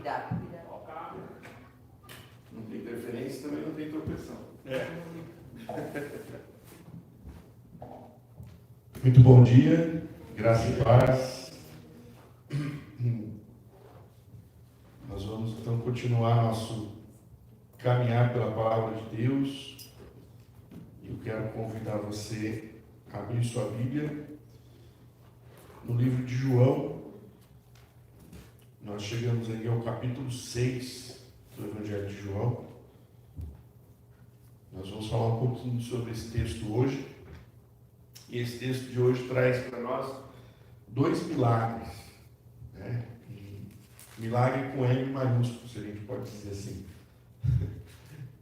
Cuidado. Não tem interferência, também não tem tropeção. Muito bom dia, graça e paz. Nós vamos então continuar nosso caminhar pela palavra de Deus. Eu quero convidar você a abrir sua Bíblia no livro de João. Nós chegamos aí ao capítulo 6 do Evangelho de João. Nós vamos falar um pouquinho sobre esse texto hoje. E esse texto de hoje traz para nós dois milagres, né? E milagre com M maiúsculo, se a gente pode dizer assim.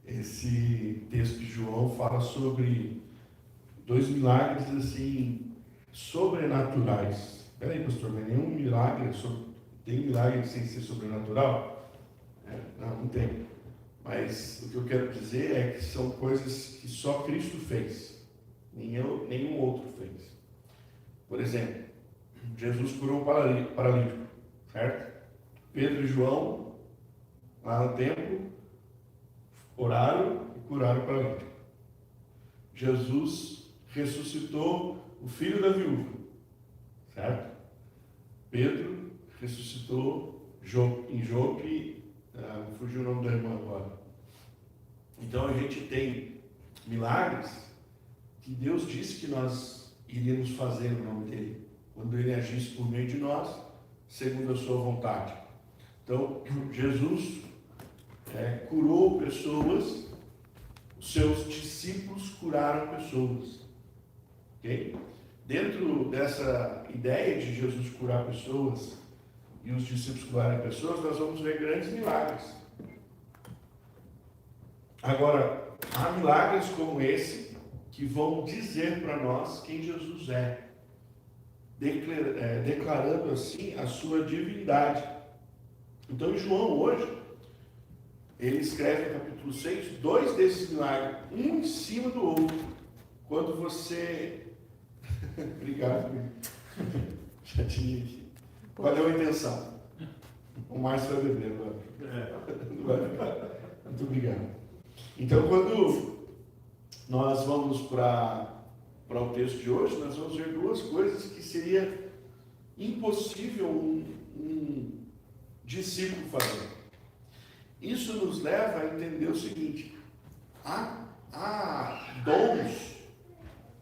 Esse texto de João fala sobre dois milagres assim sobrenaturais. Espera aí, pastor, mas nenhum milagre tem milagre sem ser sobrenatural? Não tem. Mas o que eu quero dizer é que são coisas que só Cristo fez. Nenhum outro fez. Por exemplo, Jesus curou o paralítico, certo? Pedro e João, lá no templo, oraram e curaram o paralítico. Jesus ressuscitou o filho da viúva, certo? Pedro ressuscitou em Jope, fugiu o nome da irmã agora. Então a gente tem milagres que Deus disse que nós iríamos fazer no nome dele, quando ele agisse por meio de nós, segundo a sua vontade. Então, Jesus curou pessoas, os seus discípulos curaram pessoas. Okay? Dentro dessa ideia de Jesus curar pessoas e os discípulos curarem pessoas, nós vamos ver grandes milagres. Agora, há milagres como esse que vão dizer para nós quem Jesus é, declarando assim a sua divindade. Então, João hoje, ele escreve no capítulo 6, dois desses milagres, um em cima do outro. Quando você... Obrigado, já tinha aqui. Qual é a intenção? O Márcio vai beber agora. Muito obrigado. Então, quando nós vamos para o texto de hoje, nós vamos ver duas coisas que seria impossível um discípulo fazer. Isso nos leva a entender o seguinte: há dons,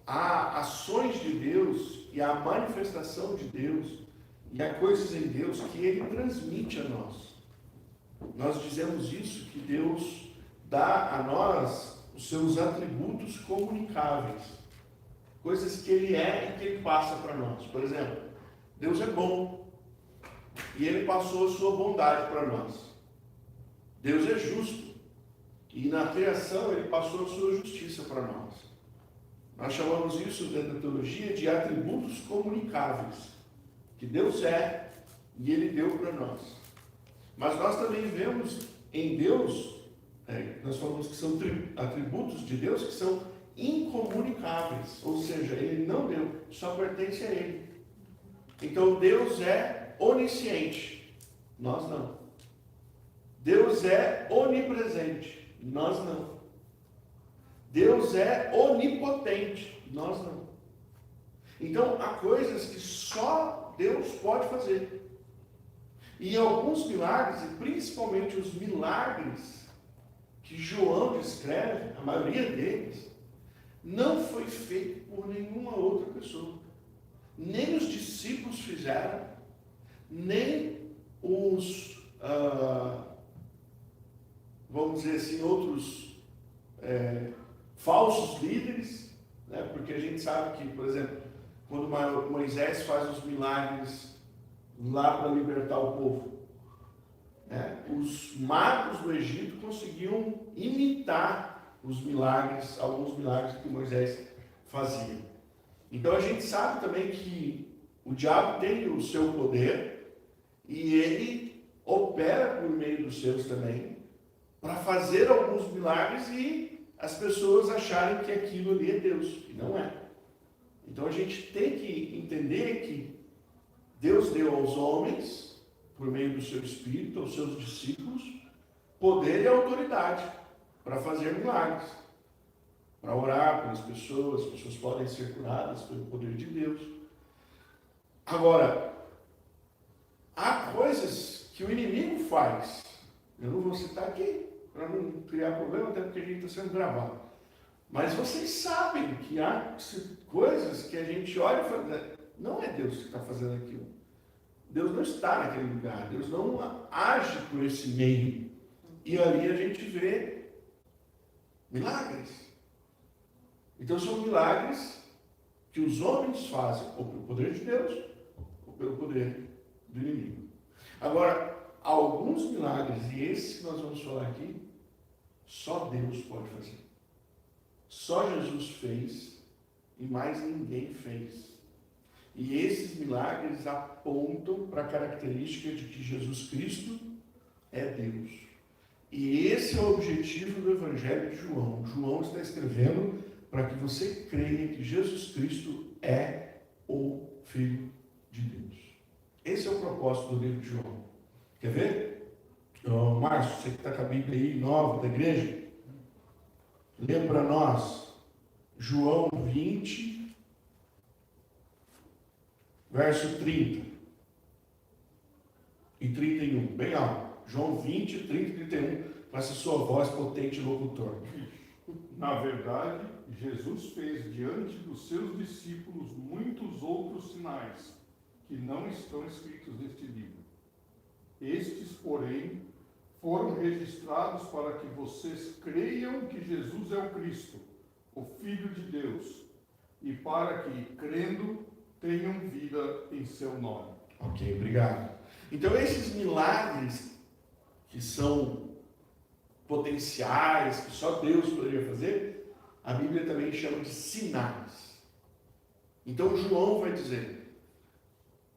há ações de Deus e há manifestação de Deus e há coisas em Deus que Ele transmite a nós. Nós dizemos isso, que Deus dá a nós os seus atributos comunicáveis, coisas que Ele é e que Ele passa para nós. Por exemplo, Deus é bom e Ele passou a sua bondade para nós. Deus é justo e na criação Ele passou a sua justiça para nós. Nós chamamos isso dentro da teologia de atributos comunicáveis, que Deus é e Ele deu para nós. Mas nós também vemos em Deus, nós falamos que são atributos de Deus que são incomunicáveis, ou seja, Ele não deu, só pertence a Ele. Então Deus é onisciente, nós não. Deus é onipresente, nós não. Deus é onipotente, nós não. Então há coisas que só Deus pode fazer. E alguns milagres, e principalmente os milagres que João descreve, a maioria deles, não foi feito por nenhuma outra pessoa. Nem os discípulos fizeram, nem os, vamos dizer assim, outros falsos líderes, né? Porque a gente sabe que, por exemplo, quando Moisés faz os milagres lá para libertar o povo, os magos do Egito conseguiam imitar os milagres, alguns milagres que Moisés fazia. Então a gente sabe também que o diabo tem o seu poder e ele opera por meio dos seus também para fazer alguns milagres e as pessoas acharem que aquilo ali é Deus, e não é. Então a gente tem que entender que Deus deu aos homens por meio do seu Espírito, aos seus discípulos, poder e autoridade para fazer milagres, para orar pelas pessoas, as pessoas podem ser curadas pelo poder de Deus. Agora, há coisas que o inimigo faz, eu não vou citar aqui, para não criar problema, até porque a gente está sendo gravado. Mas vocês sabem que há coisas que a gente olha e fala, não é Deus que está fazendo aquilo. Deus não está naquele lugar, Deus não age por esse meio. E ali a gente vê milagres. Então são milagres que os homens fazem, ou pelo poder de Deus, ou pelo poder do inimigo. Agora, alguns milagres, e esse que nós vamos falar aqui, só Deus pode fazer. Só Jesus fez e mais ninguém fez. E esses milagres apontam para a característica de que Jesus Cristo é Deus. E esse é o objetivo do Evangelho de João. João está escrevendo para que você creia que Jesus Cristo é o Filho de Deus. Esse é o propósito do livro de João. Quer ver? Márcio, você que está com a Bíblia aí, nova da igreja, lê para nós João 20, verso 30 e 31, bem alto. João 20, 30 e 31, faça sua voz potente locutor. Na verdade, Jesus fez diante dos seus discípulos muitos outros sinais que não estão escritos neste livro. Estes, porém, foram registrados para que vocês creiam que Jesus é o Cristo, o Filho de Deus, e para que, crendo, tenham vida em seu nome. Ok, obrigado. Então, esses milagres que são potenciais, que só Deus poderia fazer, a Bíblia também chama de sinais. Então, João vai dizer,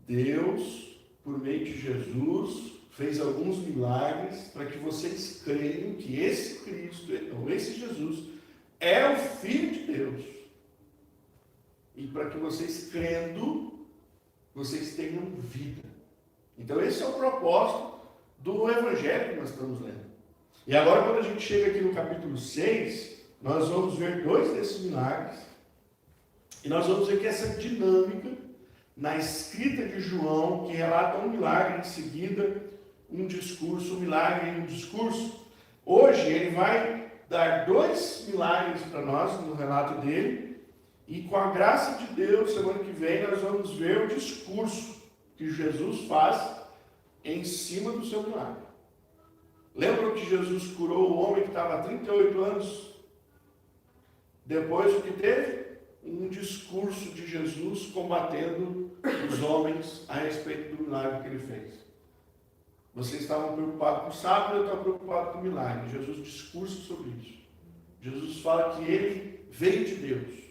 Deus, por meio de Jesus, fez alguns milagres para que vocês creiam que esse Cristo, ou esse Jesus, é o Filho de Deus. E para que vocês, crendo, vocês tenham vida. Então, esse é o propósito do Evangelho que nós estamos lendo. E agora, quando a gente chega aqui no capítulo 6, nós vamos ver dois desses milagres. E nós vamos ver que essa dinâmica, na escrita de João, que relata um milagre em seguida, um discurso, um milagre em um discurso. Hoje ele vai dar dois milagres para nós no relato dele, e com a graça de Deus, semana que vem, nós vamos ver o discurso que Jesus faz em cima do seu milagre. Lembram que Jesus curou o homem que estava há 38 anos? Depois o que teve? Um discurso de Jesus combatendo os homens a respeito do milagre que ele fez. Vocês estavam preocupados com o sábado, eu estava preocupado com o milagre. Jesus discursa sobre isso. Jesus fala que ele veio de Deus.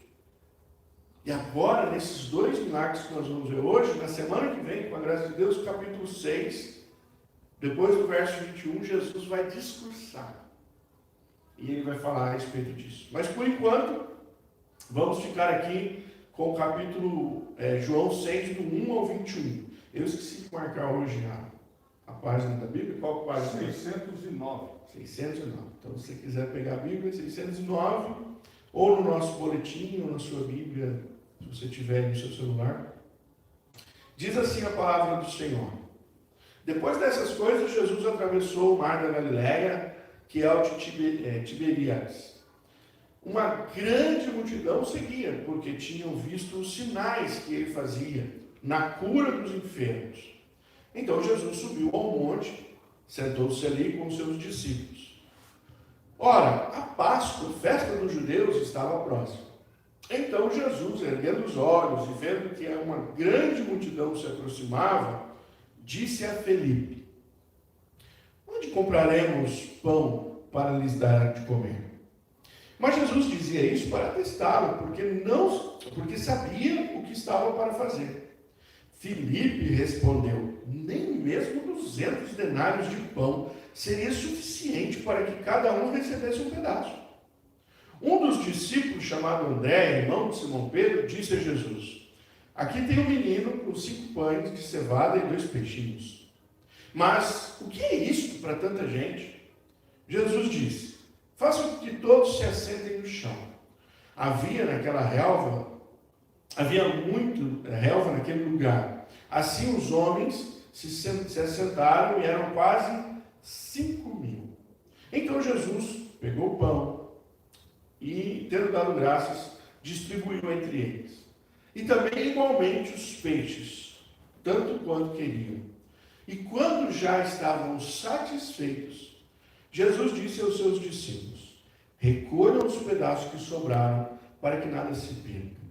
E agora, nesses dois milagres que nós vamos ver hoje, na semana que vem, com a graça de Deus, capítulo 6, depois do verso 21, Jesus vai discursar. E ele vai falar a respeito disso. Mas por enquanto, vamos ficar aqui com o capítulo João 6, do 1 ao 21. Eu esqueci de marcar hoje a página da Bíblia. Qual página? 609. 609. Então, se você quiser pegar a Bíblia, 609, ou no nosso boletim, ou na sua Bíblia, se você tiver no seu celular. Diz assim a palavra do Senhor. Depois dessas coisas, Jesus atravessou o mar da Galileia, que é o de Tiberíades. Uma grande multidão seguia, porque tinham visto os sinais que ele fazia na cura dos enfermos. Então Jesus subiu ao monte, sentou-se ali com seus discípulos. Ora, a Páscoa, festa dos judeus, estava próxima. Então Jesus, erguendo os olhos e vendo que uma grande multidão se aproximava, disse a Felipe: onde compraremos pão para lhes dar de comer? Mas Jesus dizia isso para testá-lo, porque sabia o que estava para fazer. Felipe respondeu: nem mesmo 200 denários de pão seria suficiente para que cada um recebesse um pedaço. Um dos discípulos, chamado André, irmão de Simão Pedro, disse a Jesus: aqui tem um menino com 5 pães de cevada e 2 peixinhos. Mas o que é isto para tanta gente? Jesus disse: façam com que todos se assentem no chão. Havia muito relva naquele lugar. Assim os homens se assentaram e eram quase 5.000. Então Jesus pegou o pão e, tendo dado graças, distribuiu entre eles. E também igualmente os peixes, tanto quanto queriam. E quando já estavam satisfeitos, Jesus disse aos seus discípulos: recolham os pedaços que sobraram, para que nada se perca.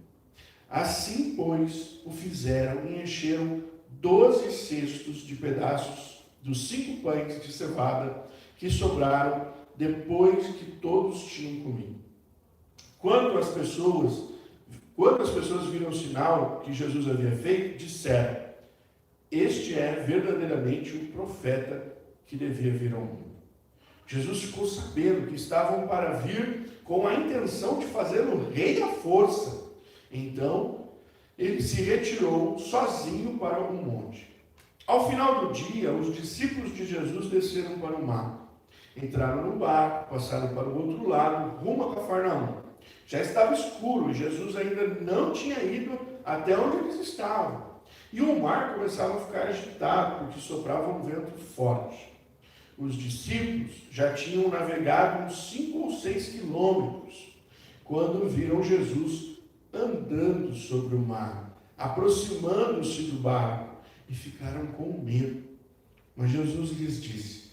Assim, pois, o fizeram e encheram 12 cestos de pedaços dos 5 pães de cevada que sobraram depois que todos tinham comido. Quando as pessoas viram o sinal que Jesus havia feito, disseram: este é verdadeiramente o profeta que devia vir ao mundo. Jesus ficou sabendo que estavam para vir com a intenção de fazê-lo rei à força. Então, ele se retirou sozinho para algum monte. Ao final do dia, os discípulos de Jesus desceram para o mar. Entraram no barco, passaram para o outro lado, rumo a Cafarnaum. Já estava escuro e Jesus ainda não tinha ido até onde eles estavam. E o mar começava a ficar agitado, porque soprava um vento forte. Os discípulos já tinham navegado uns 5 ou 6 quilômetros, quando viram Jesus andando sobre o mar, aproximando-se do barco, e ficaram com medo. Mas Jesus lhes disse: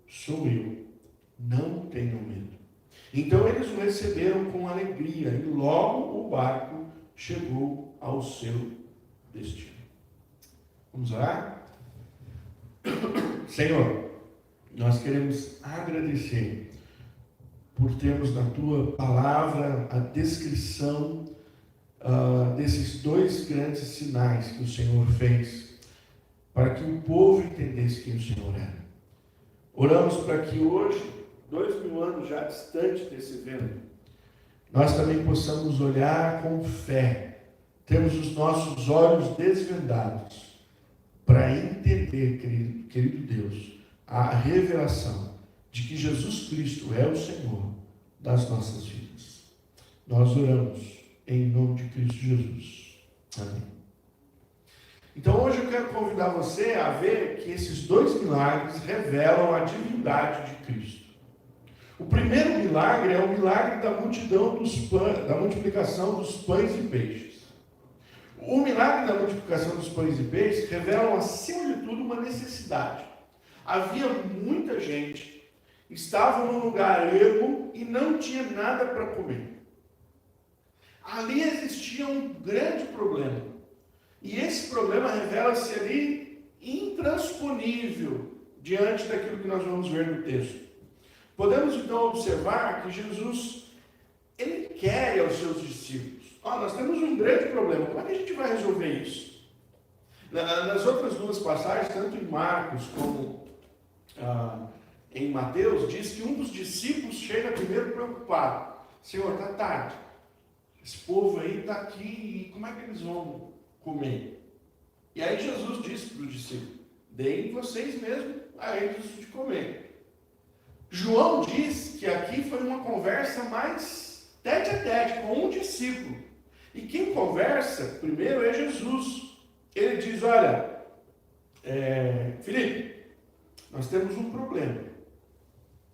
sou eu, não tenham medo. Então eles o receberam com alegria, e logo o barco chegou ao seu destino. Vamos orar? Senhor, nós queremos agradecer por termos na Tua palavra a descrição desses 2 grandes sinais que o Senhor fez, para que o povo entendesse quem o Senhor era. Oramos para que hoje, 2.000 anos já distante desse evento, nós também possamos olhar com fé, temos os nossos olhos desvendados, para entender, querido Deus, a revelação de que Jesus Cristo é o Senhor das nossas vidas. Nós oramos em nome de Cristo Jesus. Amém. Então hoje eu quero convidar você a ver que esses 2 milagres revelam a divindade de Cristo. O primeiro milagre é o milagre da da multiplicação dos pães e peixes. O milagre da multiplicação dos pães e peixes revela, acima de tudo, uma necessidade. Havia muita gente, estavam num lugar ermo e não tinha nada para comer. Ali existia um grande problema. E esse problema revela-se ali intransponível diante daquilo que nós vamos ver no texto. Podemos então observar que Jesus, ele quer aos seus discípulos: nós temos um grande problema, como é que a gente vai resolver isso? Nas outras 2 passagens, tanto em Marcos como em Mateus, diz que um dos discípulos chega primeiro preocupado: Senhor, está tarde, esse povo aí está aqui, e como é que eles vão comer? E aí Jesus disse para os discípulos: deem vocês mesmos a eles de comer. João diz que aqui foi uma conversa mais tete a tete com um discípulo. E quem conversa primeiro é Jesus. Ele diz: olha, Filipe, nós temos um problema.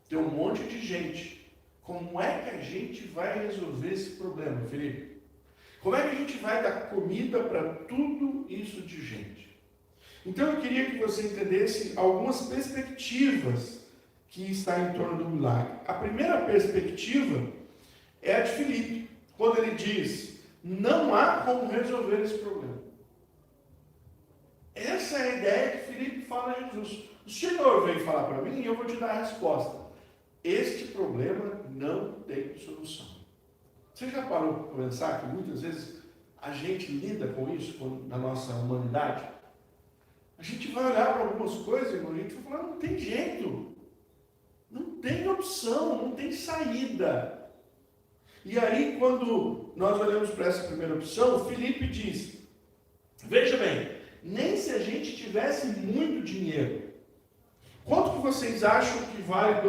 Tem um monte de gente. Como é que a gente vai resolver esse problema, Filipe? Como é que a gente vai dar comida para tudo isso de gente? Então eu queria que você entendesse algumas perspectivas que está em torno do milagre. A primeira perspectiva é a de Filipe, quando ele diz: não há como resolver esse problema. Essa é a ideia que Filipe fala a Jesus. O Senhor veio falar para mim e eu vou te dar a resposta. Este problema não tem solução. Você já parou para pensar que muitas vezes a gente lida com isso na nossa humanidade? A gente vai olhar para algumas coisas e a gente vai falar: não tem jeito. Não tem opção, não tem saída. E aí, quando nós olhamos para essa primeira opção, Filipe diz: veja bem, nem se a gente tivesse muito dinheiro, vocês acham que vale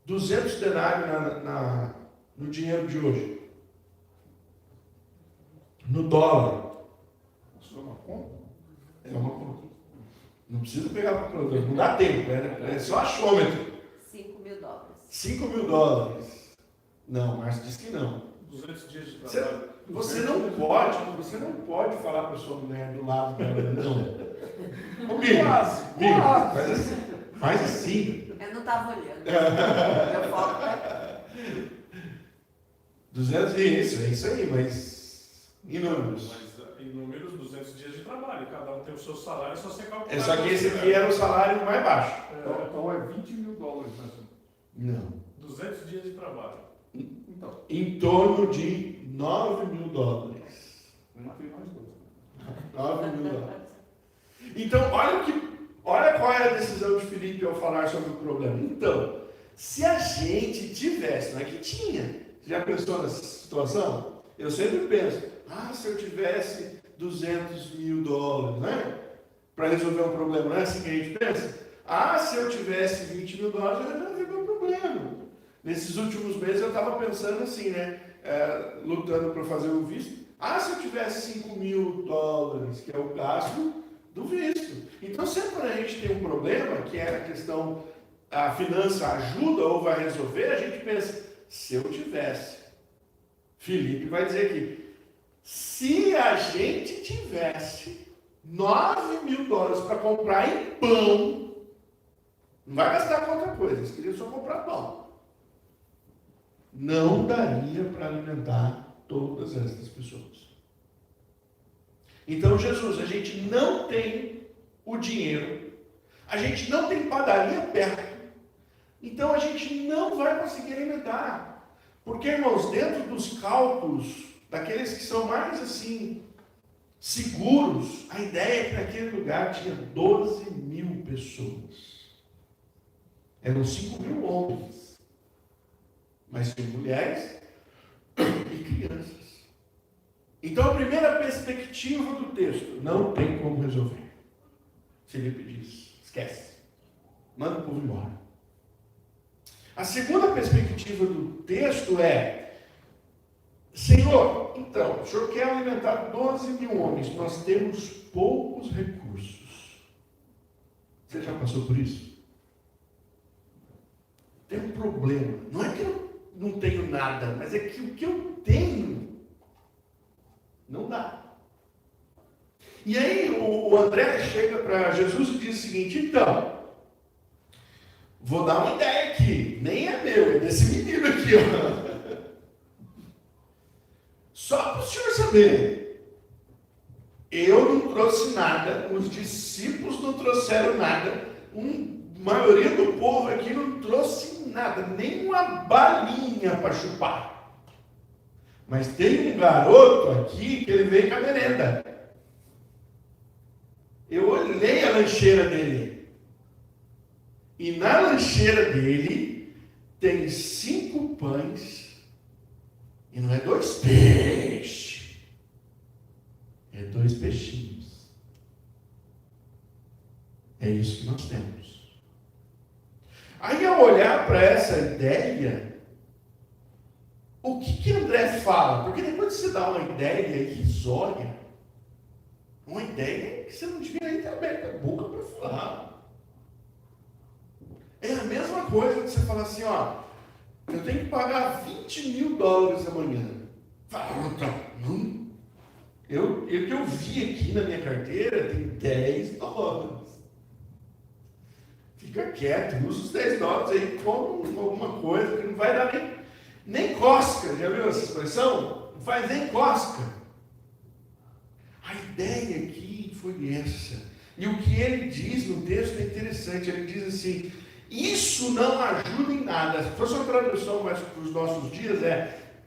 200 denários no dinheiro de hoje? No dólar. Isso é uma conta? É uma conta. Não precisa pegar para o produtor, não dá tempo, é só achômetro. 5 mil dólares. 5 mil dólares. Não, Márcio disse que não. 200 dias de trabalho. Você não pode falar para a sua mulher do lado dela, não. Comigo, faz assim. Eu não estava olhando. Meu foco tá 200 dias, é isso aí, mas em números. Mas em números, 200 dias de trabalho. Cada um tem o seu salário, é só você calcular. É só que esse aqui era o salário mais baixo. Então é 20 mil dólares, né? Não. 200 dias de trabalho. Então, Em torno de 9 mil dólares. tem mais dois. 9 mil dólares. Então, olha qual é a decisão de Filipe ao falar sobre o problema. Então, se a gente tivesse, não é que tinha, você já pensou nessa situação? Eu sempre penso, se eu tivesse 200 mil dólares, né? Para resolver um problema, não é assim que a gente pensa? Se eu tivesse 20 mil dólares, eu ia resolver o problema. Nesses últimos meses eu estava pensando assim, né? Lutando para fazer o visto. Se eu tivesse 5 mil dólares, que é o gasto do visto. Então, sempre quando a gente tem um problema, que é a questão, a finança ajuda ou vai resolver, a gente pensa, se eu tivesse. Filipe vai dizer aqui, se a gente tivesse 9 mil dólares para comprar em pão, não vai gastar com outra coisa, eles queriam só comprar pão. Não daria para alimentar todas essas pessoas. Então, Jesus, a gente não tem o dinheiro, a gente não tem padaria perto, então a gente não vai conseguir alimentar. Porque, irmãos, dentro dos cálculos, daqueles que são mais assim, seguros, a ideia é que naquele lugar tinha 12 mil pessoas. Eram 5 mil homens, mas tinha mulheres e crianças. Então, a primeira perspectiva do texto, não tem como resolver. Filipe diz, esquece, manda o povo embora. A segunda perspectiva do texto é, Senhor, então, o Senhor quer alimentar 12 mil homens, nós temos poucos recursos. Você já passou por isso? Tem um problema, não é que eu não tenho nada, mas é que o que eu tenho não dá. E aí o André chega para Jesus e diz o seguinte, então, vou dar uma ideia aqui, nem é meu, é desse menino aqui, ó. Só para o senhor saber, eu não trouxe nada, os discípulos não trouxeram nada, a maioria do povo aqui não trouxe nada, nem uma balinha para chupar. Mas tem um garoto aqui que ele veio com a merenda. Eu olhei a lancheira dele. E na lancheira dele tem 5 pães. E não é 2 peixes. É 2 peixinhos. É isso que nós temos. Aí ao olhar para essa ideia, o que André fala? Porque depois que você dá uma ideia irrisória, uma ideia que você não devia nem ter aberto a boca para falar. É a mesma coisa que você falar assim, eu tenho que pagar 20 mil dólares amanhã. Fala, não. O que eu vi aqui na minha carteira tem 10 dólares. Fica quieto, usa os 10 dólares aí, compra alguma coisa que não vai dar nem cosca. Já viu essa expressão? Não faz nem cosca. A ideia aqui foi essa. E o que ele diz no texto é interessante. Ele diz assim, isso não ajuda em nada. Se fosse uma tradução mais para os nossos dias,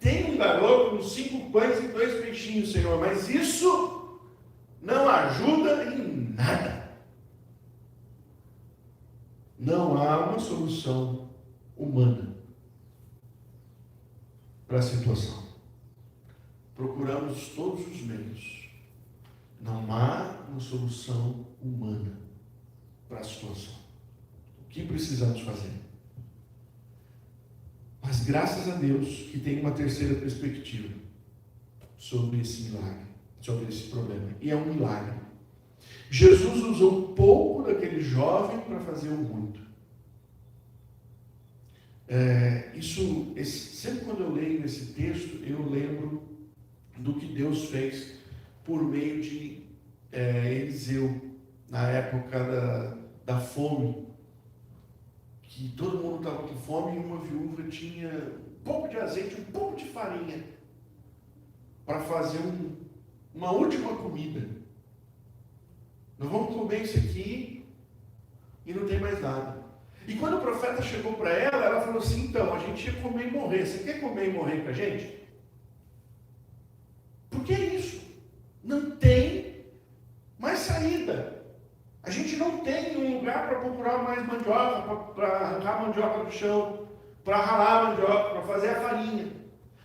tem um garoto com 5 pães e 2 peixinhos, Senhor, mas isso não ajuda em nada. Não há uma solução humana para a situação. Procuramos todos os meios. Não há uma solução humana para para a situação. O que precisamos fazer? Mas graças a Deus que tem uma terceira perspectiva sobre esse milagre, sobre esse problema. E é um milagre. Jesus usou pouco daquele jovem para fazer o muito. Sempre quando eu leio esse texto, eu lembro do que Deus fez por meio de Eliseu, na época da fome, que todo mundo estava com fome e uma viúva tinha um pouco de azeite, um pouco de farinha, para fazer uma última comida. Nós vamos comer isso aqui e não tem mais nada. E quando o profeta chegou para ela, ela falou assim: então, a gente ia comer e morrer. Você quer comer e morrer com a gente? Porque é isso. Não tem mais saída. A gente não tem um lugar para procurar mais mandioca, para arrancar a mandioca do chão, para ralar a mandioca, para fazer a farinha.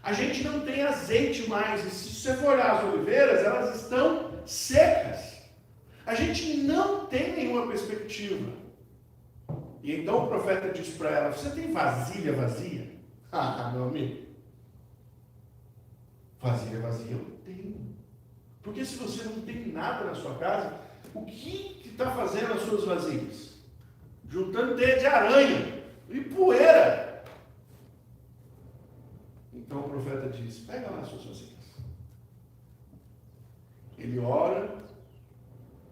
A gente não tem azeite mais. E se você for olhar as oliveiras, elas estão secas. A gente não tem nenhuma perspectiva. E então o profeta disse para ela: você tem vasilha vazia? Ah, meu amigo, vasilha vazia eu tenho. Porque se você não tem nada na sua casa, o que está fazendo as suas vasilhas? Juntando teia de aranha e poeira. Então o profeta diz: pega lá as suas vasilhas. Ele ora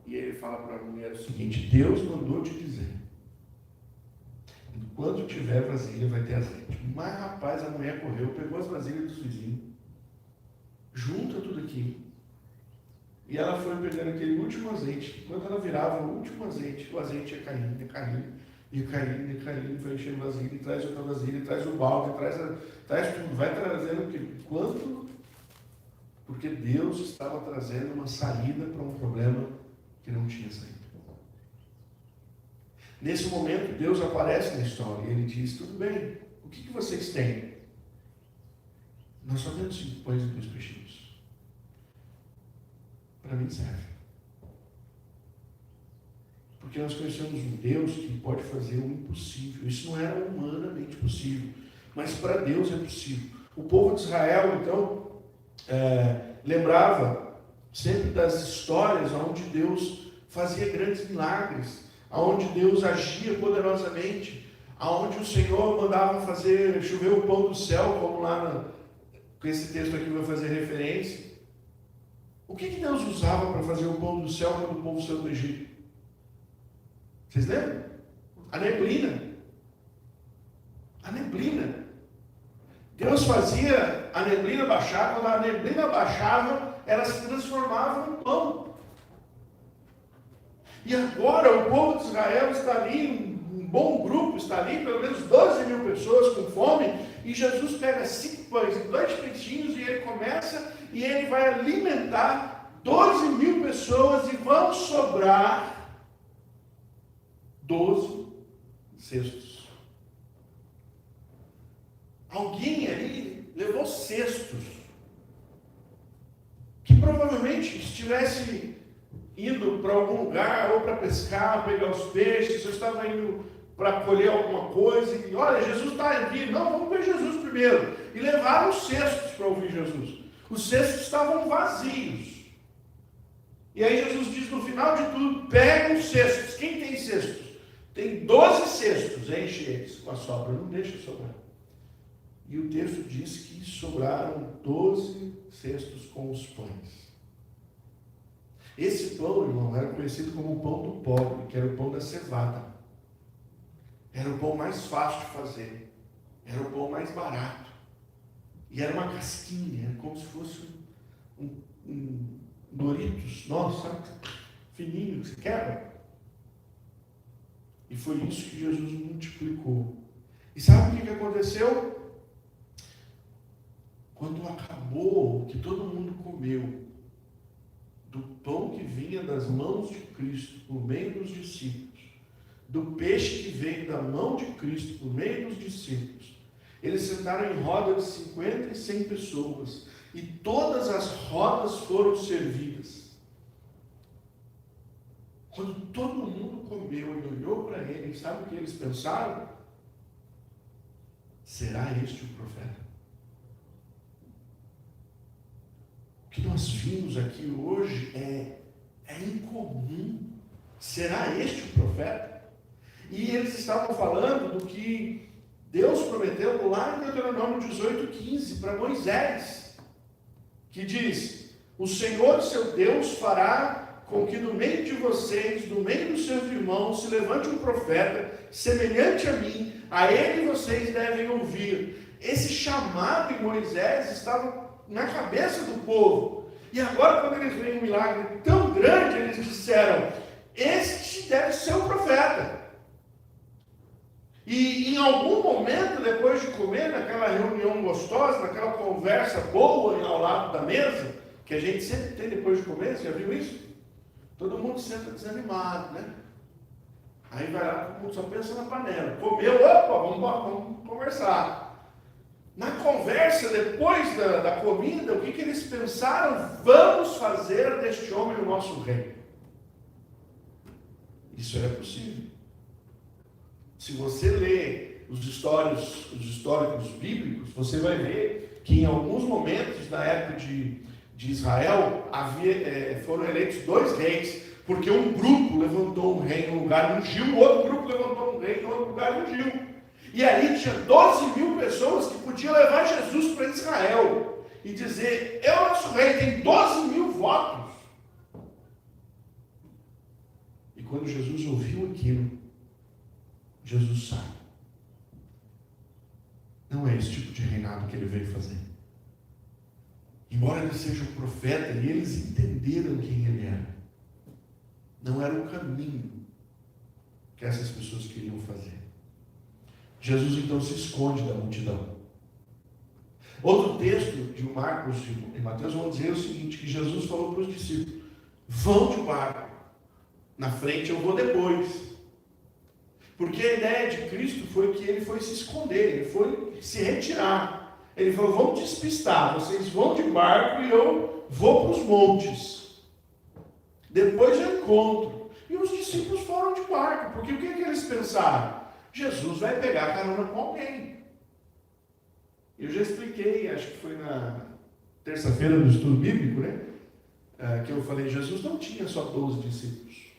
e ele fala para a mulher o seguinte: Deus mandou te dizer, quando tiver vasilha vai ter azeite. Mas rapaz, a mulher correu, pegou as vasilhas dos vizinhos, junta tudo aqui, e ela foi pegando aquele último azeite. Quando ela virava o último azeite, o azeite ia caindo, vai enchendo vasilha, e traz outra vasilha, e traz o balde, traz tudo, vai trazendo quanto? Porque Deus estava trazendo uma saída para um problema que não tinha saída. Nesse momento, Deus aparece na história e ele diz: tudo bem, o que vocês têm? Nós só temos 5 pães e 2 peixinhos. Para mim serve. Porque nós conhecemos um Deus que pode fazer o impossível. Isso não era humanamente possível, mas para Deus é possível. O povo de Israel, então, lembrava sempre das histórias onde Deus fazia grandes milagres, onde Deus agia poderosamente, onde o Senhor mandava fazer chover o pão do céu, como lá com esse texto aqui vai fazer referência. O que Deus usava para fazer o pão do céu quando o povo saiu do Egito? Vocês lembram? A neblina. A neblina. Deus fazia a neblina baixar. Quando a neblina baixava, ela se transformava em pão. E agora o povo de Israel está ali, um bom grupo está ali, pelo menos 12 mil pessoas com fome, e Jesus pega 5 pães e 2 peixinhos e ele começa e ele vai alimentar 12 mil pessoas e vão sobrar 12 cestos. Alguém ali levou cestos que provavelmente estivesse indo para algum lugar, ou para pescar, pegar os peixes, eu estava indo para colher alguma coisa, e olha, Jesus está aqui, não, vamos ver Jesus primeiro. E levaram os cestos para ouvir Jesus. Os cestos estavam vazios. E aí Jesus diz no final de tudo: pega os cestos. Quem tem cestos? Tem 12 cestos, enche eles com a sobra, não deixa sobrar. E o texto diz que sobraram 12 cestos com os pães. Esse pão, irmão, era conhecido como o pão do pobre, que era o pão da cevada. Era o pão mais fácil de fazer. Era o pão mais barato. E era uma casquinha, era como se fosse um Doritos, nossa, sabe? Fininho, que se quebra. E foi isso que Jesus multiplicou. E sabe o que aconteceu? Quando acabou, que todo mundo comeu, do pão que vinha das mãos de Cristo por meio dos discípulos, do peixe que veio da mão de Cristo por meio dos discípulos, eles sentaram em roda de 50 e 100 pessoas, e todas as rodas foram servidas. Quando todo mundo comeu e também, sabe o que eles pensaram? Será este o profeta? O que nós vimos aqui hoje é incomum. Será este o profeta? E eles estavam falando do que Deus prometeu lá em Deuteronômio 18:15 para Moisés, que diz: o Senhor seu Deus fará com que no meio de vocês, no meio dos seus irmãos, se levante um profeta semelhante a mim, a ele vocês devem ouvir. Esse chamado de Moisés estava na cabeça do povo. E agora, quando eles veem um milagre tão grande, eles disseram: este deve ser o profeta. E em algum momento, depois de comer, naquela reunião gostosa, naquela conversa boa ao lado da mesa, que a gente sempre tem depois de comer, você já viu isso? Todo mundo senta desanimado, né? Aí vai lá, todo mundo só pensa na panela. Comeu, opa, vamos conversar. Na conversa, depois da comida, o que eles pensaram? Vamos fazer deste homem o nosso rei. Isso era possível. Se você ler os históricos bíblicos, você vai ver que em alguns momentos, na época de Israel, foram eleitos 2 reis, porque um grupo levantou um rei no lugar e ungiu, o outro grupo levantou um rei no outro lugar e ungiu. E ali tinha 12.000 pessoas que podiam levar Jesus para Israel e dizer: é o nosso rei, tem 12.000 votos. E quando Jesus ouviu aquilo, Jesus sabe. Não é esse tipo de reinado que ele veio fazer. Embora ele seja um profeta, e eles entenderam quem ele era, não era o caminho que essas pessoas queriam fazer. Jesus então se esconde da multidão. Outro texto de Marcos e Mateus vão dizer o seguinte, que Jesus falou para os discípulos: vão de barco, na frente eu vou depois. Porque a ideia de Cristo foi que ele foi se esconder, ele foi se retirar. Ele falou: vamos despistar, vocês vão de barco e eu vou para os montes. Depois eu encontro. E os discípulos foram de barco, porque o que eles pensaram? Jesus vai pegar carona com alguém. Eu já expliquei, acho que foi na terça-feira do estudo bíblico, né? Que eu falei, Jesus não tinha só 12 discípulos.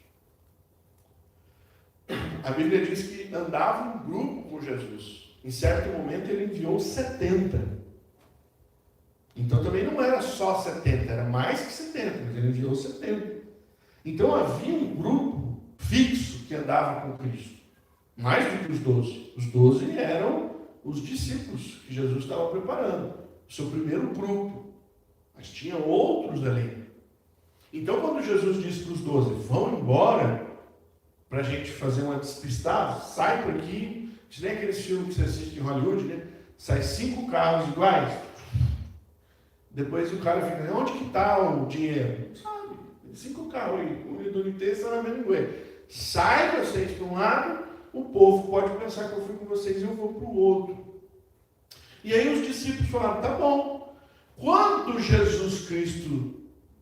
A Bíblia diz que andava um grupo com Jesus. Em certo momento ele enviou 70. Então também não era só 70, era mais que 70, mas ele enviou 70. Então havia um grupo fixo que andava com Cristo. Mais do que os 12. Os 12 eram os discípulos que Jesus estava preparando. O seu primeiro grupo. Mas tinha outros ali. Então quando Jesus disse para os 12, vão embora, para a gente fazer uma despistada, sai por aqui. Isso nem aqueles filmes que você assiste em Hollywood, né? Sai 5 carros iguais. Depois o cara fica: onde que está o dinheiro? Não sabe. 5 carros aí, um do inteiro, na mesma coisa. Sai vocês para um lado, o povo pode pensar que eu fui com vocês e eu vou para o outro. E aí os discípulos falaram: tá bom. Quando Jesus Cristo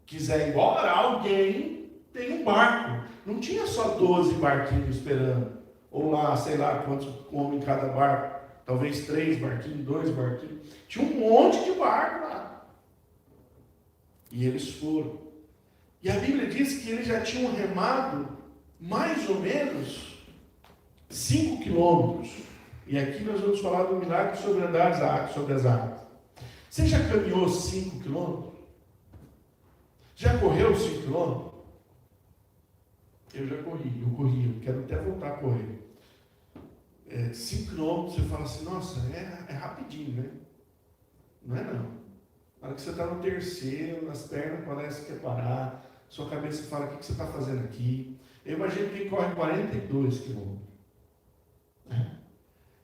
quiser ir embora, alguém tem um barco. Não tinha só 12 barquinhos esperando. Ou lá, sei lá quantos comem em cada barco. Talvez 3 barquinhos, 2 barquinhos. Tinha um monte de barco lá. E eles foram. E a Bíblia diz que eles já tinham remado mais ou menos 5 quilômetros. E aqui nós vamos falar do milagre sobre andar sobre as águas. Você já caminhou 5 quilômetros? Já correu 5 quilômetros? Eu já corri, eu quero até voltar a correr. 5 quilômetros, você fala assim: nossa, é rapidinho, né? Não é não. Na hora que você está no terceiro, as pernas parecem que é parar, sua cabeça fala: o que você está fazendo aqui? Eu imagino quem corre 42 quilômetros.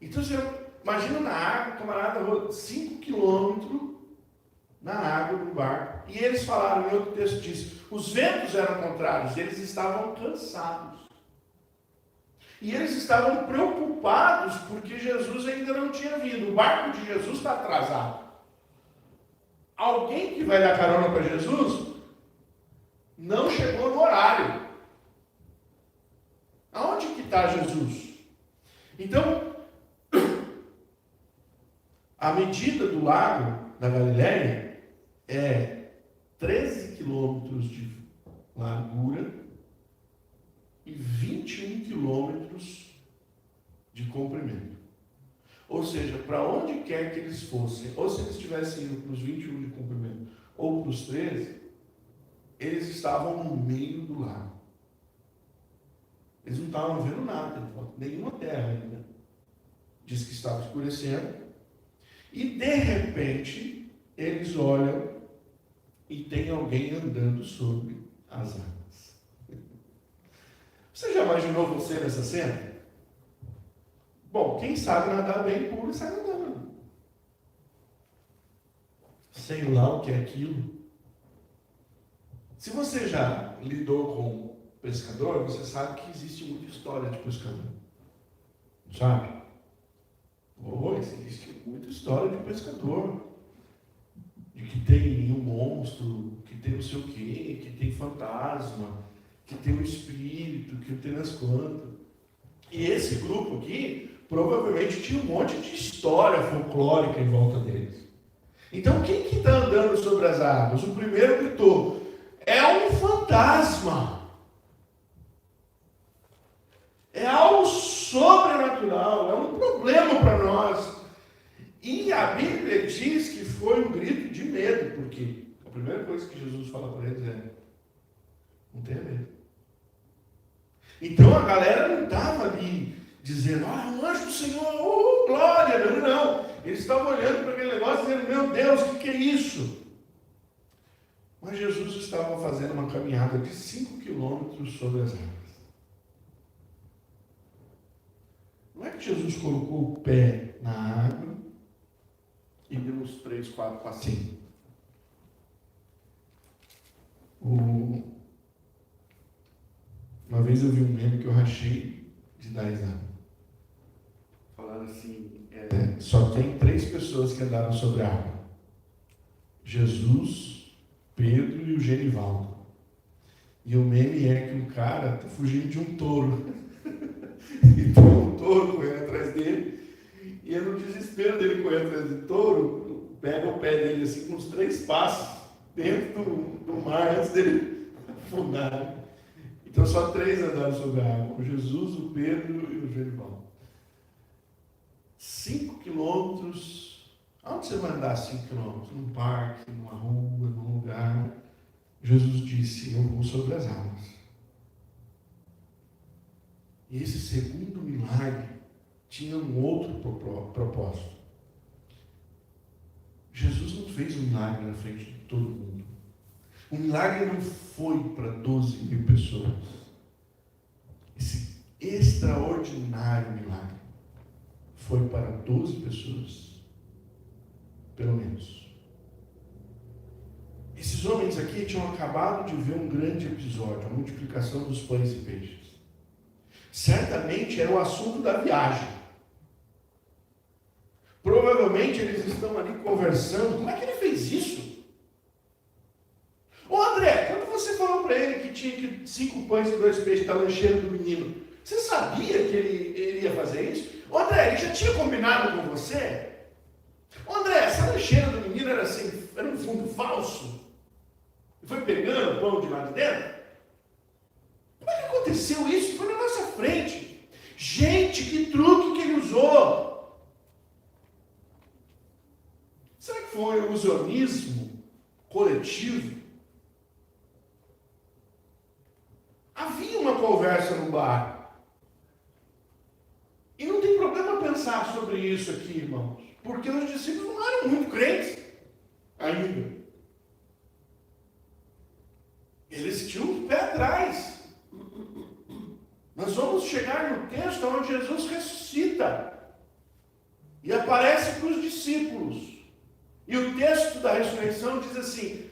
Então você imagina na água, o camarada rodou 5 quilômetros na água do barco. E eles falaram, em outro texto diz, os ventos eram contrários, eles estavam cansados. E eles estavam preocupados porque Jesus ainda não tinha vindo. O barco de Jesus está atrasado. Alguém que vai dar carona para Jesus não chegou no horário. Aonde que está Jesus? Então, a medida do lago da Galileia é 13 quilômetros de largura e 21 quilômetros de comprimento. Ou seja, para onde quer que eles fossem, ou se eles estivessem indo para os 21 de comprimento ou para os 13, eles estavam no meio do lago. Eles não estavam vendo nada, nenhuma terra ainda. Diz que estava escurecendo. E de repente, eles olham e tem alguém andando sobre as águas. Você já imaginou você nessa cena? Bom, quem sabe nadar bem puro sai nadando. Sei lá o que é aquilo. Se você já lidou com pescador, você sabe que existe muita história de pescador. Sabe? Existe muita história de pescador. De que tem um monstro, que tem não sei o quê, que tem fantasma, que tem um espírito, que tem nas quantas. E esse grupo aqui provavelmente tinha um monte de história folclórica em volta deles. Então quem que está andando sobre as águas? O primeiro gritou: é um fantasma. É algo sobrenatural, é um problema para nós. E a Bíblia diz que foi um grito de medo, porque a primeira coisa que Jesus fala para eles é: não tenha medo. Então a galera não estava ali dizendo: o anjo do Senhor, glória, não. Eles estavam olhando para aquele negócio e dizendo: meu Deus, o que é isso? Mas Jesus estava fazendo uma caminhada de 5 quilômetros sobre as águas. Não é que Jesus colocou o pé na água e deu uns 3, 4 passinhos. Uma vez eu vi um meme que eu rachei de dar risada. Falando assim, só tem 3 pessoas que andaram sobre a água: Jesus, Pedro e o Genivaldo. E o meme é que um cara está fugindo de um touro. Então um touro correndo atrás dele. E é no desespero dele correr atrás do touro, pega o pé dele assim com uns 3 passos dentro do mar antes dele afundar. Então só 3 andaram sobre a água: o Jesus, o Pedro e o Genivaldo. 5 quilômetros. Aonde você vai andar 5 quilômetros? Num parque, numa rua, num lugar. Jesus disse: eu vou sobre as águas. E esse segundo milagre tinha um outro propósito. Jesus não fez um milagre na frente de todo mundo. O milagre não foi para 12 mil pessoas. Esse extraordinário milagre foi para 12 pessoas, pelo menos. Esses homens aqui tinham acabado de ver um grande episódio, a multiplicação dos pães e peixes. Certamente era o assunto da viagem. Provavelmente eles estão ali conversando. Como é que ele fez isso? Ô André, quando você falou para ele que tinha 5 pães e 2 peixes da lancheira do menino, você sabia que ele ia fazer isso? Ô André, ele já tinha combinado com você? Ô André, essa lancheira do menino era um fundo falso? E foi pegando o pão de lá de dentro? Como é que aconteceu isso? Foi na nossa frente. Gente, que truque que ele usou. Será que foi um ilusionismo coletivo? Havia uma conversa no bar. E não tem problema pensar sobre isso aqui, irmãos. Porque os discípulos não eram muito crentes ainda. Eles tinham um pé atrás. Nós vamos chegar no texto onde Jesus ressuscita e aparece para os discípulos. E o texto da ressurreição diz assim: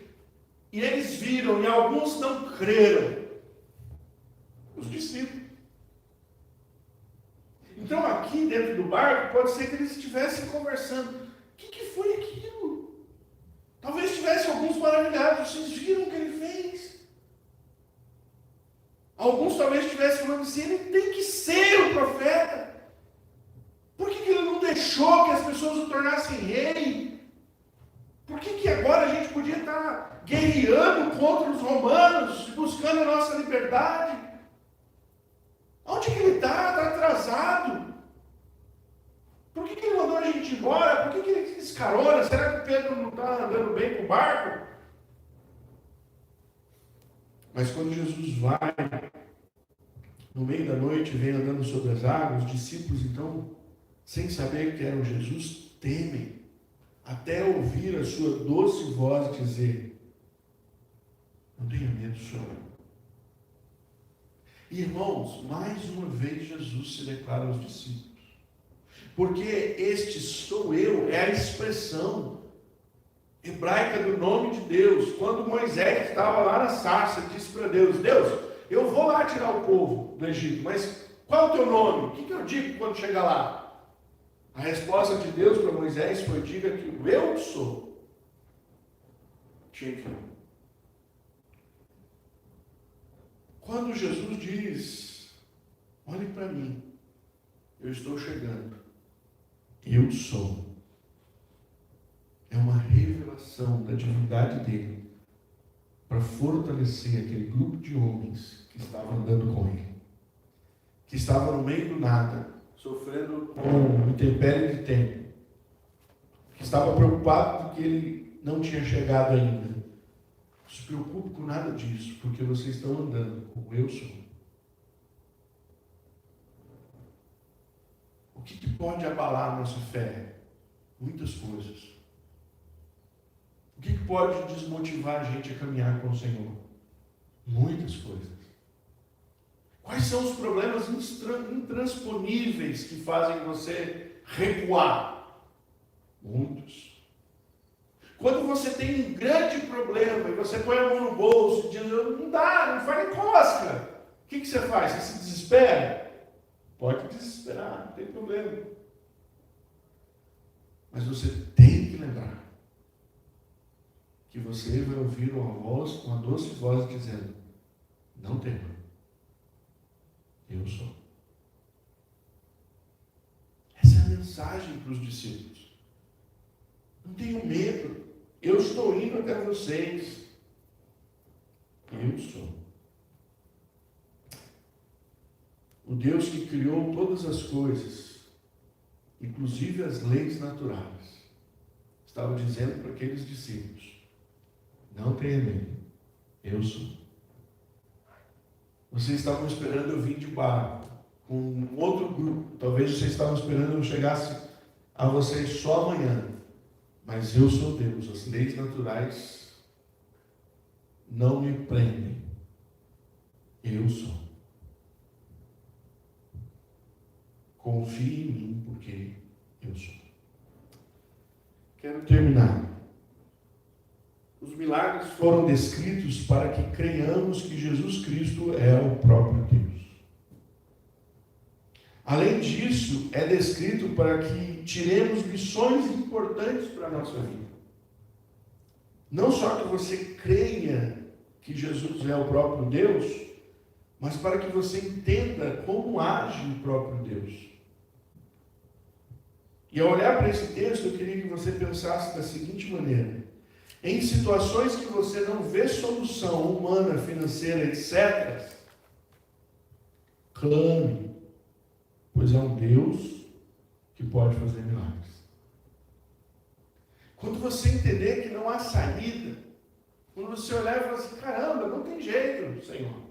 e eles viram, e alguns não creram. Os discípulos. Então aqui dentro do barco, pode ser que eles estivessem conversando. O que foi aquilo? Talvez estivessem alguns maravilhados. Vocês viram o que ele fez? Alguns talvez estivessem falando assim: ele tem que ser o profeta. tornassem rei, por que agora a gente podia estar guerreando contra os romanos, buscando a nossa liberdade? Onde que ele está? Está atrasado. Por que ele mandou a gente embora? Por que ele quis carona? Será que o Pedro não está andando bem com o barco? Mas quando Jesus vai, no meio da noite, vem andando sobre as águas, os discípulos, então, sem saber que era Jesus, temem, até ouvir a sua doce voz dizer: não tenha medo, sou eu. Irmãos, mais uma vez Jesus se declara aos discípulos, porque este sou eu é a expressão hebraica do nome de Deus. Quando Moisés estava lá na sarça, disse para Deus: Deus, eu vou lá tirar o povo do Egito, mas qual é o teu nome? O que eu digo quando chegar lá? A resposta de Deus para Moisés foi: diga que o eu sou. Quando Jesus diz: olhe para mim, eu estou chegando, eu sou, é uma revelação da divindade dele para fortalecer aquele grupo de homens que estavam andando com ele, que estavam no meio do nada, sofrendo com intempérie de tempo, que estava preocupado porque ele não tinha chegado ainda. Não se preocupe com nada disso, porque vocês estão andando com o eu sou. O que pode abalar a nossa fé? Muitas coisas. O que pode desmotivar a gente a caminhar com o Senhor? Muitas coisas. Quais são os problemas intransponíveis que fazem você recuar? Muitos. Quando você tem um grande problema e você põe a mão no bolso e diz: não dá, não faz nem cosca, o que você faz? Você se desespera? Pode desesperar, não tem problema. Mas você tem que lembrar que você vai ouvir uma doce voz dizendo: não tema, eu sou. Essa é a mensagem para os discípulos. Não tenham medo, eu estou indo até vocês. Eu sou. O Deus que criou todas as coisas, inclusive as leis naturais, estava dizendo para aqueles discípulos: não tenha medo, eu sou. Vocês estavam esperando eu vir de barco com um outro grupo. Talvez vocês estavam esperando eu chegasse a vocês só amanhã. Mas eu sou Deus. As leis naturais não me prendem. Eu sou. Confie em mim, porque eu sou. Quero terminar. Os milagres foram descritos para que creiamos que Jesus Cristo é o próprio Deus. Além disso, é descrito para que tiremos lições importantes para a nossa vida. Não só que você creia que Jesus é o próprio Deus, mas para que você entenda como age o próprio Deus. E ao olhar para esse texto, eu queria que você pensasse da seguinte maneira: em situações que você não vê solução humana, financeira, etc., clame, pois é um Deus que pode fazer milagres. Quando você entender que não há saída, quando você olhar e falar assim: caramba, não tem jeito, Senhor,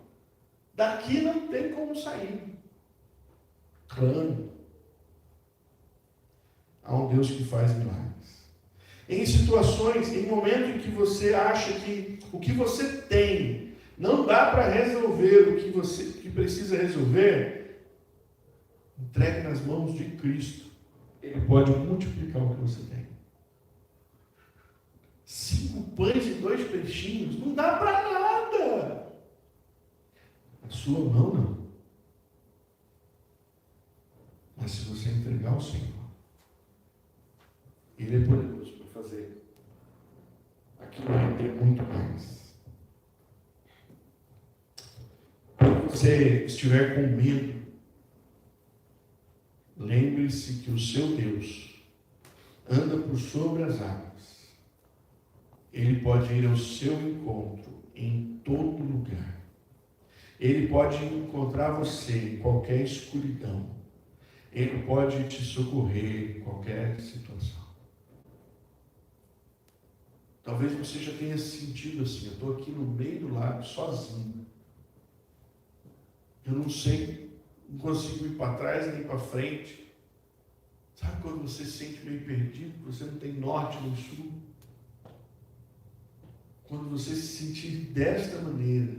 daqui não tem como sair, clame. Há um Deus que faz milagres. Em situações, em momentos em que você acha que o que você tem não dá para resolver o que você precisa resolver, entregue nas mãos de Cristo. Ele pode multiplicar o que você tem. 5 pães e 2 peixinhos não dá para nada. A sua mão não. Mas se você entregar ao Senhor, Ele é poderoso para fazer aquilo que tem muito mais. Quando você estiver com medo, lembre-se que o seu Deus anda por sobre as águas. Ele pode ir ao seu encontro em todo lugar. Ele pode encontrar você em qualquer escuridão. Ele pode te socorrer em qualquer situação. Talvez você já tenha sentido assim, eu estou aqui no meio do lago, sozinho. Eu não sei, não consigo ir para trás nem para frente. Sabe quando você se sente meio perdido, você não tem norte nem sul? Quando você se sentir desta maneira,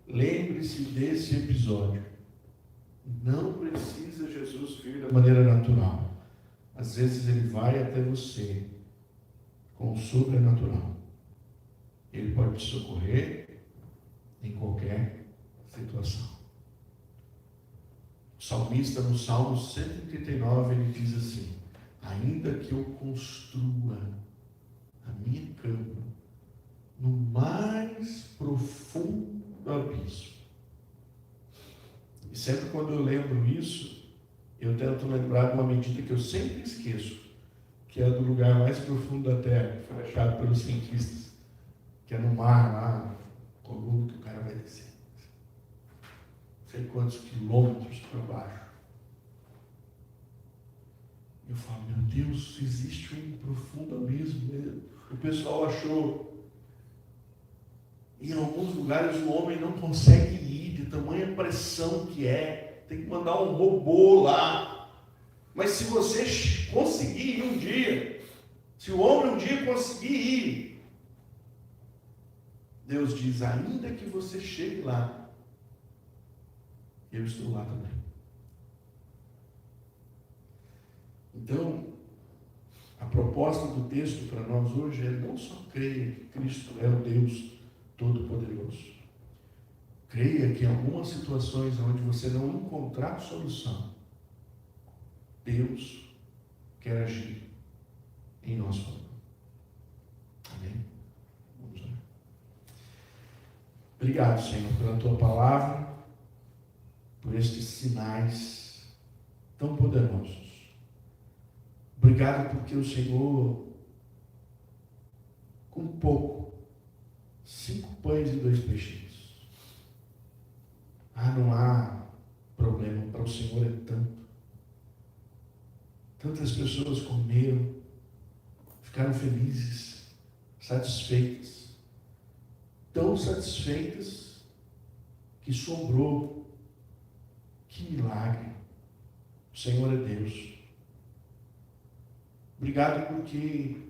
lembre-se desse episódio. Não precisa Jesus vir da maneira natural. Às vezes ele vai até você com o sobrenatural. Ele pode te socorrer em qualquer situação. O salmista, no Salmo 139, ele diz assim: ainda que eu construa a minha cama no mais profundo abismo. E sempre quando eu lembro isso, eu tento lembrar de uma medida que eu sempre esqueço, que é do lugar mais profundo da Terra, que foi achado pelos cientistas, que é no mar, lá, Columbia, que o cara vai descer. Não sei quantos quilômetros para baixo. Eu falo, meu Deus, existe um profundo abismo. O pessoal achou. Em alguns lugares o homem não consegue ir, de tamanha pressão que é. Tem que mandar um robô lá. Mas se você conseguir ir um dia, se o homem um dia conseguir ir, Deus diz, ainda que você chegue lá, eu estou lá também. Então, a proposta do texto para nós hoje é não só crer que Cristo é o Deus Todo-Poderoso. Creia que em algumas situações onde você não encontrar solução, Deus quer agir em nosso favor. Amém? Vamos lá. Obrigado, Senhor, pela Tua palavra, por estes sinais tão poderosos. Obrigado porque o Senhor, com pouco, 5 pães e 2 peixinhos. Não há problema, para o Senhor é tanto. Tantas pessoas comeram, ficaram felizes, satisfeitas. Tão satisfeitas que sobrou. Que milagre. O Senhor é Deus. Obrigado porque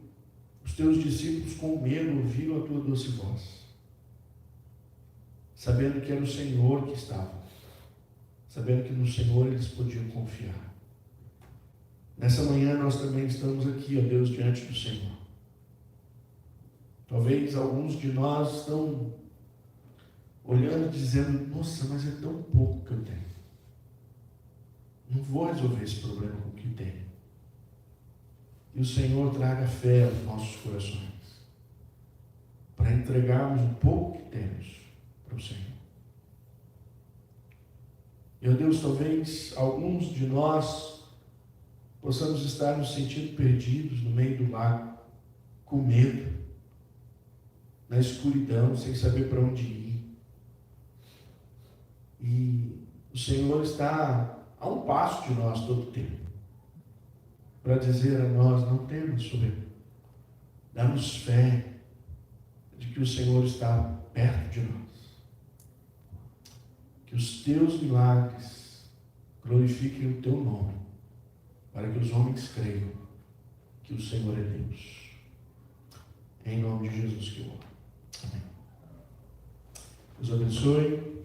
os teus discípulos com medo ouviram a tua doce voz, sabendo que era o Senhor que estava, sabendo que no Senhor eles podiam confiar. Nessa manhã nós também estamos aqui, ó Deus, diante do Senhor. Talvez alguns de nós estão olhando e dizendo, nossa, mas é tão pouco que eu tenho. Não vou resolver esse problema com o que tenho. E o Senhor traga fé aos nossos corações, para entregarmos um pouco que temos para o Senhor. Meu Deus, talvez alguns de nós possamos estar nos sentindo perdidos no meio do lago, com medo, na escuridão, sem saber para onde ir. E o Senhor está a um passo de nós todo o tempo, para dizer a nós, não temos soberbo, dá-nos fé de que o Senhor está perto de nós. Que os teus milagres glorifiquem o teu nome, para que os homens creiam que o Senhor é Deus. Em nome de Jesus que eu oro. Amém. Deus abençoe.